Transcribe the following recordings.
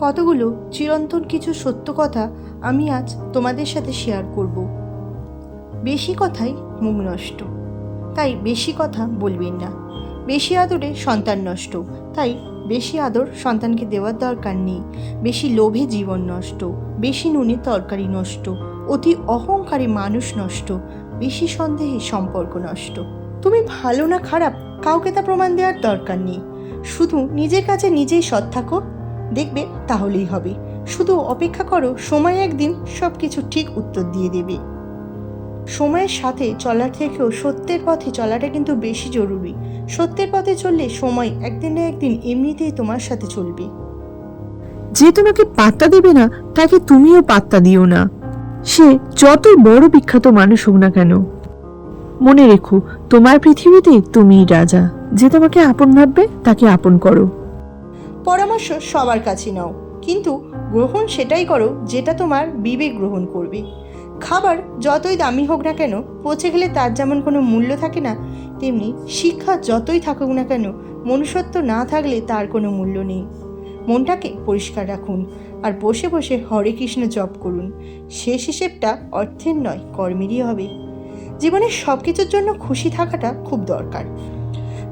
কতগুলো চিরন্তন কিছু সত্য কথা আমি আজ তোমাদের সাথে শেয়ার করব। বেশি কথাই মুখ নষ্ট, তাই বেশি কথা বলবেন না। বেশি আদরে সন্তান নষ্ট, তাই বেশি আদর সন্তানকে দেওয়ার দরকার নেই। বেশি লোভে জীবন নষ্ট, বেশি নুনে তরকারি নষ্ট, অতি অহংকারে মানুষ নষ্ট, বেশি সন্দেহে সম্পর্ক নষ্ট। তুমি ভালো না খারাপ কাউকে তা প্রমাণ দেওয়ার দরকার নেই। শুধু নিজের কাছে নিজেই সৎ থাকো, দেখবে তাহলেই হবে। শুধু অপেক্ষা করো, সময় একদিন সব কিছু ঠিক উত্তর দিয়ে দেবে। সময়ের সাথে চলার থেকেও সত্যের পথে চলাটা কিন্তু বেশি জরুরি। সত্যের পথে চললে সময় একদিন না একদিন এমনিতেই তোমার সাথে চলবে। যে তোমাকে পাত্তা দেবে না তাকে তুমিও পাত্তা দিও না, সে যতই বড় বিখ্যাত মানুষ হোক না কেন। মনে রেখো, তোমার পৃথিবীতে তুমিই রাজা। যে তোমাকে আপন ভাববে তাকে আপন করো। পরামর্শ সবার কাছে নাও, কিন্তু গ্রহণ সেটাই করো যেটা তোমার বিবেক গ্রহণ করবে। খাবার যতই দামি হোক না কেন, পচে গেলে তার যেমন কোনো মূল্য থাকে না, তেমনি শিক্ষা যতই থাকুক না কেন, মনুষ্যত্ব না থাকলে তার কোনো মূল্য নেই। মনটাকে পরিষ্কার রাখুন আর বসে বসে হরে কৃষ্ণ জপ করুন। শেষ হিসেবটা অর্থের নয়, কর্মেরই হবে। জীবনের সব কিছুর জন্য খুশি থাকাটা খুব দরকার।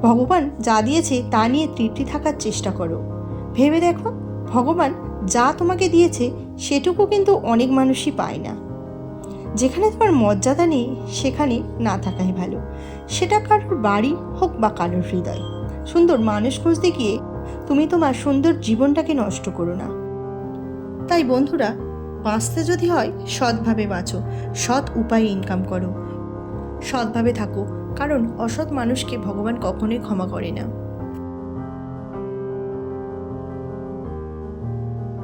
ভগবান যা দিয়েছে তা নিয়ে তৃপ্তি থাকার চেষ্টা করো। ভেবে দেখো, ভগবান যা তোমাকে দিয়েছে সেটুকু কিন্তু অনেক মানুষই পায় না। যেখানে তোমার মর্যাদা নেই সেখানে না থাকাই ভালো। সেটা কারোর বাড়ি হোক বা কারোর হৃদয়। সুন্দর মানুষ খুঁজতে গিয়ে তুমি তোমার সুন্দর জীবনটাকে নষ্ট করো না। তাই বন্ধুরা, বাঁচতে যদি হয় সৎভাবে বাঁচো, সৎ উপায়ে ইনকাম করো, সৎভাবে থাকো, কারণ অসৎ মানুষকে ভগবান কখনোই ক্ষমা করে না।